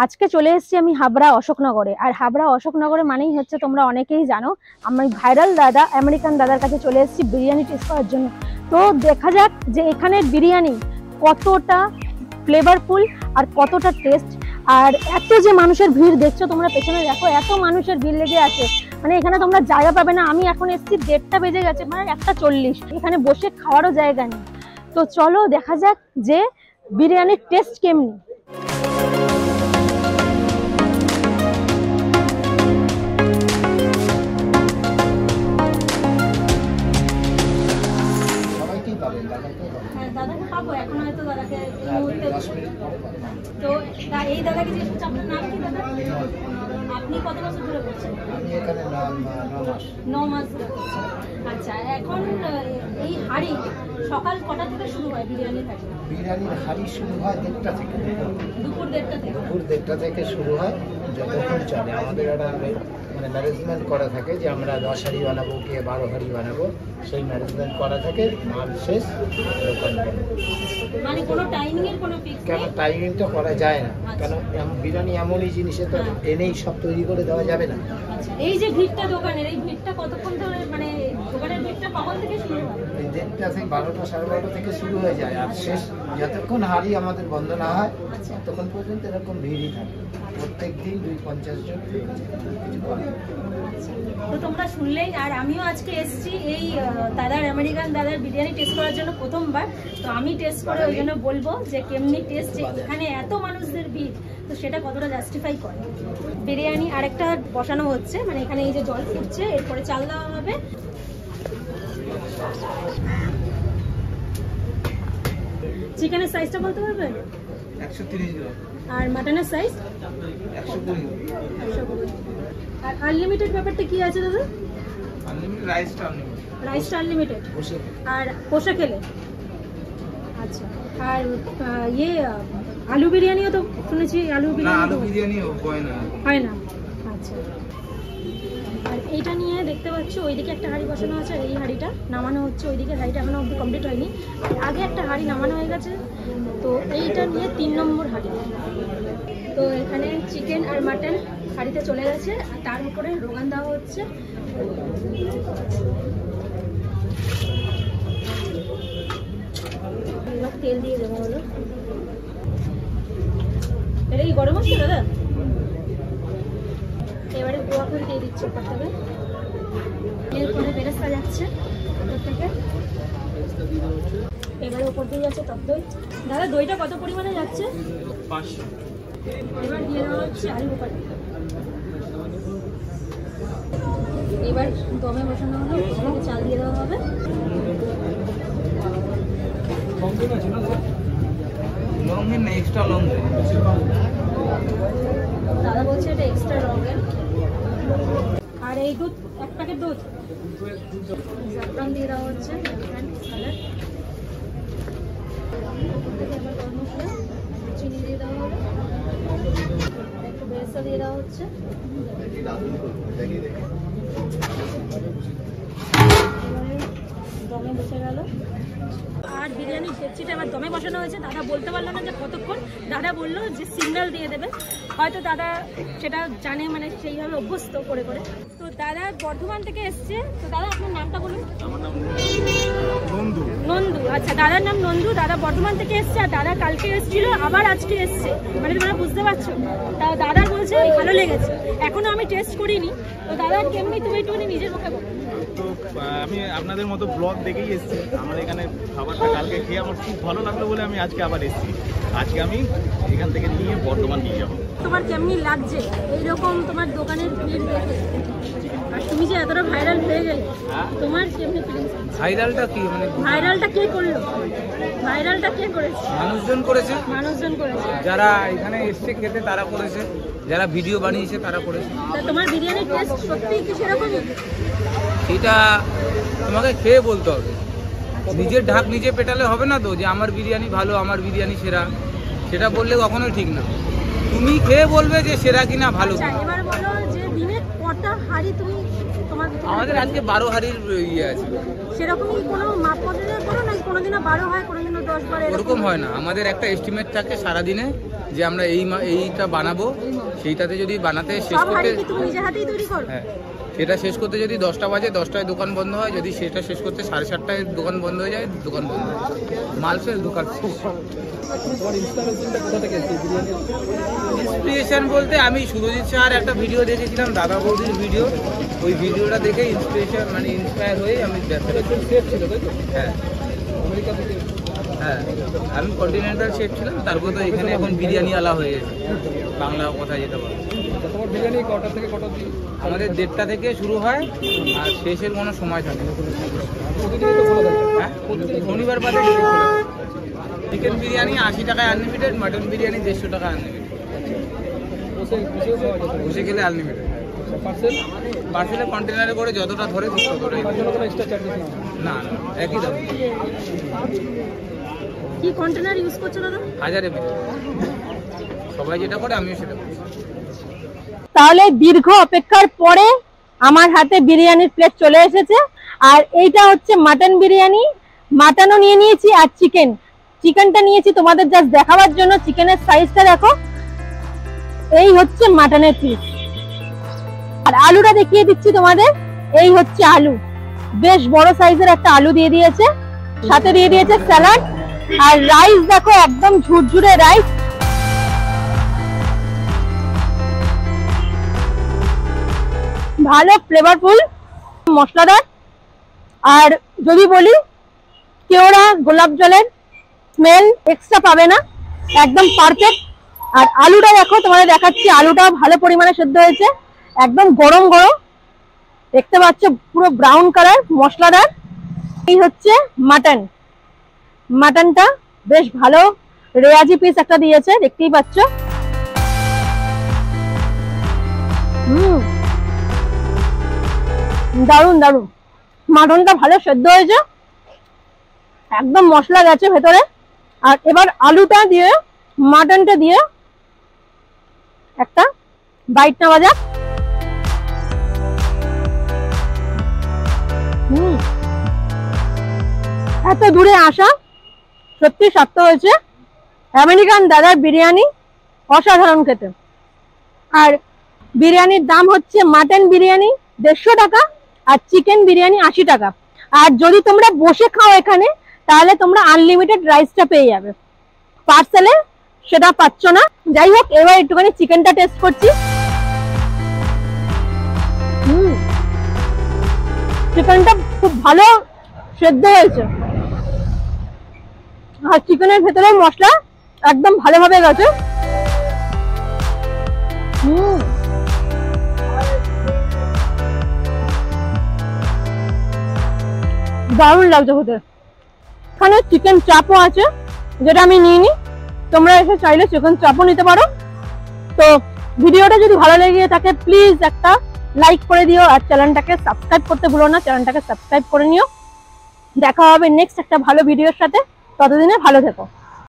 আজকে চলে এসেছি আমি হাবড়া অশোকনগরে। আর হাবড়া অশোকনগরে মানেই হচ্ছে, তোমরা অনেকেই জানো, আমি ভাইরাল দাদা আমেরিকান দাদার কাছে চলে এসেছি বিরিয়ানি টেস্ট করার জন্য। তো দেখা যাক যে এখানের বিরিয়ানি কতটা ফ্লেভারফুল আর কতটা টেস্ট। আর এত যে মানুষের ভিড় দেখছো তোমরা পেছনে, দেখো এত মানুষের ভিড় লেগে আছে, মানে এখানে তোমরা জায়গা পাবে না। আমি এখন এসেছি 1:30 বেজে গেছে, মানে 1:40, এখানে বসে খাওয়ারও জায়গা নেই। তো চলো দেখা যাক যে বিরিয়ানির টেস্ট কেমনি। দাদাকে পাবো এখন, হয়তো দাদাকে এই মুহূর্তে। তো এই দাদাকে জিজ্ঞেস করছি, আপনার নাম কি দাদা? আপনি কত বছর ধরে করছেন? আমি এখানে 9 মাস ধরে করছেন। আচ্ছা, এখন এই হাঁড়ি সকাল কটা থেকে শুরু হয় বিরিয়ানির হাঁড়ি? বিরিয়ানির হাঁড়ি শুরু হয় 1:30 থেকে। দুপুর 1:30 থেকে? দুপুর 1:30 থেকে শুরু হয়, যতক্ষণ চলে। আমাদের একটা মানে ম্যানেজমেন্ট করা থাকে যে আমরা 10 হাঁড়ি বানাবো কি 12 হাঁড়ি বানাবো, সেই ম্যানেজমেন্ট করা থাকে। মাল শেষ দোকান বন্ধ। মানে কোনো টাইমিং এর কোনো ফিক্স নেই? কেন টাইমিং তো করা যায় না, কেন বিরিয়ানি এমনই জিনিসে তো এনেই সব তৈরি করে দেওয়া যাবে না। এই যে ভিড়টা দোকানের, এই ভিড়টা কতক্ষণ ধরে, মানে দোকানের ভিড়টা কখন থেকে শুরু হয়? 1:30 থেকে 12টা 12:30 থেকে শুরু হয়ে যায়, আর শেষ যতক্ষণ হাঁড়ি আমাদের বন্ধ না হয় ততক্ষণ পর্যন্ত এরকম ভিড়ই থাকে। প্রত্যেক দিন 250 জন। তো তোমরা শুনলেই। আর আমিও আজকে এসেছি এই দাদার আমেরিকান দাদার বিরিয়ানি টেস্ট করার জন্য প্রথমবার। তো আমি টেস্ট করে ওই জন্য বলবো যে কেমনি টেস্ট, যে এখানে এত মানুষদের ভিড়, তো সেটা কতটা জাস্টিফাই করে। বিরিয়ানি আরেকটা বসানো হচ্ছে, মানে এখানে এই যে জল ফুটছে, এরপরে চাল দেওয়া হবে। চিকেনের সাইজটা বলতে পারবেন? 130 গ্রাম। আর মাটনের সাইজ 120। আর আনলিমিটেড ব্যাপারটা কি আছে দাদা? আনলিমিটেড রাইসটা আনলিমিটেড। আর কষা খেলে? আচ্ছা। আর আলু বিরিয়ানিও তো শুনেছি, আলু বিরিয়ানি হয় না। আচ্ছা। আর এইটা নিয়ে দেখতে পাচ্ছ ওইদিকে একটা হাঁড়ি বসানো আছে, আর এই হাঁড়িটা নামানো হচ্ছে। ওইদিকে হাঁড়িটা এখনো অব্দি কমপ্লিট হয়নি, আগে একটা হাঁড়ি নামানো হয়ে গেছে। তো এইটা নিয়ে 3 নম্বর হাঁড়ি। তো এখানে চিকেন আর মাটন হাঁড়িতে চলে গেছে, আর তার উপরে রোগান দেওয়া হচ্ছে। এবার তেল দিয়ে দেবো হলো। এটা কি গরম হচ্ছে দাদা? এবারে গোয়া করে দিয়ে দিচ্ছে উপর থেকে। এরপরে বেরেস্তা যাচ্ছে উপর থেকে। এবারে উপর দিয়ে যাচ্ছে টক দই। দাদা দইটা কত পরিমাণে যাচ্ছে? 500। এবার দিয়ে দেওয়া হচ্ছে আলু বোখারা। এবার দমে বসানো হলো, ওখানে চাল দিয়ে দেওয়া হবে। দাদা বলছে এটা এক্সট্রা লঙ্গের। আর এই দুধ, 1 প্যাকেট দুধ। জাফরান দিয়ে দেওয়া হচ্ছে, চিনি দিয়ে দেওয়া হবে, একটু বেরেস্তা দিয়ে দেওয়া হচ্ছে। দমে বসে গেল। আর বিরিয়ানির ডেকচিটা এবার দমে বসানো হয়েছে। দাদা বলতে পারলো না যে কতক্ষণ, দাদা বললো যে সিগন্যাল দিয়ে দেবে। হয়তো দাদা সেটা জানে, মানে সেইভাবে অভ্যস্ত করে করে। তো দাদা বর্ধমান থেকে এসছে। তো দাদা আপনার নামটা বলুন। আমার নাম নন্দু। নন্দু। আচ্ছা, দাদার নাম নন্দু। দাদা বর্ধমান থেকে এসছে, আর দাদা কালকে এসেছিল, আবার আজকে এসছে, মানে তোমরা বুঝতে পারছো। তাও দাদা বলছে ভালো লেগেছে। এখনো আমি টেস্ট করিনি। তো দাদা কেমনি, তুমি একটুখানি নিজের মুখে বলো। তো আমি আপনাদের মতো ব্লগ দেখেই এসেছি। আমার এখানে খাবারটা কালকে খেয়ে আমার খুব ভালো লাগলো বলে আমি আজকে আবার এসেছি। আজকে আমি এখান থেকে নিয়ে বর্ধমান নিয়ে যাবো। তোমার কেমনি লাগছে এইরকম তোমার দোকানের ভিড় দেখে? আর তুমি যে এতটা ভাইরাল হয়ে গেলে, তোমার কেমনি ফিলিংস? ভাইরালটা কি, মানে ভাইরালটা কে করলো? ভাইরালটা কে করেছে? মানুষজন করেছে। মানুষজন করেছে। যারা এখানে এসছে খেতে তারা করেছে, যারা ভিডিও বানিয়েছে তারা করেছে। তা তোমার বিরিয়ানির টেস্ট সত্যি কি সেরকমই? এটা তোমাকে খেয়ে বলতে হবে। নিজের ঢাক নিজে পেটালে হবে না তো, যে আমার বিরিয়ানি ভালো, আমার বিরিয়ানি সেরা, সেটা বললে কখনোই ঠিক না। তুমি খেয়ে বলবে যে সেরা কিনা ভালো। এবার বলো যে দিনে কটা হাঁড়ি তুমি তোমার? আমাদের আজকে 12 হাঁড়ির ইয়ে আছে। সেরকমই কোনো মাপ পদ্ধতি করো, নাকি কোনোদিনও 12 হয়, কোনোদিনও 10 হয়? ওরকম হয় না, আমাদের একটা এস্টিমেট থাকে সারাদিনে যে আমরা এইটা বানাবো, সেইটাতে যদি বানাতে শেষ করতে হ্যাঁ সেটা শেষ করতে যদি 10টা বাজে, 10টায় দোকান বন্ধ হয়, যদি সেটা শেষ করতে 7:30টায় দোকান বন্ধ হয়ে যায়, দোকান বন্ধ হয়, মাল শেষ, দোকান শেষ। ইন্সপিরেশন বলতে আমি সুরজিৎ স্যার একটা ভিডিও দেখেছিলাম, দাদা বৌদির ভিডিও, ওই ভিডিওটা দেখে ইন্সপিরেশন মানে ইন্সপায়ার হয়ে আমি হ্যাঁ হ্যাঁ আমি কন্টিনেন্টাল শেফ ছিলাম, তারপর তো এখানে এখন বিরিয়ানি আলা হয়ে গেছে, বাংলা কথা যেটা বলে। তোমার বিরিয়ানি কটা থেকে কটা দিন? আমাদের 1:30টা থেকে শুরু হয় আর শেষের কোনো সময় থাকে না। হ্যাঁ শনিবার বাদে চিকেন বিরিয়ানি 80 টাকায় আনলিমিটেড, মাটন বিরিয়ানি 150 টাকা আনলিমিটেড, বসে গেলে আনলিমিটেড। পার্সেলে কন্টেনারে করে যতটা ধরে ততটাই, না না একই দাম। কি কন্টেনার ইউজ করছো দাদা? 1000 ml, সবাই যেটা করে আমিও সেটা করি। তাহলে দীর্ঘ অপেক্ষার পরে আমার হাতে বিরিয়ানির প্লেট চলে এসেছে, আর এইটা হচ্ছে মাটন বিরিয়ানি। মাটনও নিয়ে নিয়েছি আর চিকেনটা নিয়েছি তোমাদের জাস্ট দেখাবার জন্য। চিকেনের সাইজটা দেখো, এই হচ্ছে মাটনের পিস। আর আলুটা দেখিয়ে দিচ্ছি তোমাদের, এই হচ্ছে আলু, বেশ বড় সাইজের একটা আলু দিয়ে দিয়েছে, সাথে দিয়ে দিয়েছে স্যালাড। আর রাইস দেখো, একদম ঝুরঝুরে রাইস, ভালো ফ্লেভারফুল, মশলাদার। আর যদি বলি কেওড়া গোলাপ জলের স্মেল এক্সট্রা পাবে না, একদম পারফেক্ট। আর আলুটা দেখো, তোমাদের দেখাচ্ছি, আলুটাও ভালো পরিমাণে সেদ্ধ হয়েছে, একদম গরম গরম, দেখতে পাচ্ছ পুরো ব্রাউন কালার, মশলাদার। এই হচ্ছে মাটনটা বেশ ভালো রেয়াজি পিস একটা দিয়েছে, দেখতেই পাচ্ছ। দারুন দারুন, মাটনটা ভালো সেদ্ধ হয়েছে, একদম মশলা গেছে ভেতরে। আর এবার আলুটা দিয়ে মাটনটা দিয়ে একটা বাইট নেওয়া যাক। এত দূরে আসা সত্যি সার্থক হয়েছে। আমেরিকান দাদার বিরিয়ানি অসাধারণ খেতে। আর বিরিয়ানির দাম হচ্ছে মাটন বিরিয়ানি 150 টাকা আর চিকেন বিরিয়ানি 80 টাকা। আর যদি তোমরা বসে খাও এখানে, তাহলে তোমরা আনলিমিটেড রাইসটা পেয়ে যাবে, পার্সেলে সেটা পাচ্ছ না। যাই হোক, এবার একটুখানি চিকেনটা টেস্ট করছি। চিকেনটা খুব ভালো সেদ্ধ হয়েছে, আর চিকেনের ভেতরে মশলা একদম ভালোভাবে গেছে। দারুণ লাগছে খেতে। এখানে চিকেন চাপও আছে, যেটা আমি নিইনি, তোমরা এসে চাইলে চিকেন চাপও নিতে পারো। তো ভিডিওটা যদি ভালো লেগে থাকে প্লিজ একটা লাইক করে দিও, আর চ্যানেলটাকে সাবস্ক্রাইব করতে ভুলো না, চ্যানেলটাকে সাবস্ক্রাইব করে নিও। দেখা হবে নেক্সট একটা ভালো ভিডিওর সাথে, ততদিনে ভালো থেকো।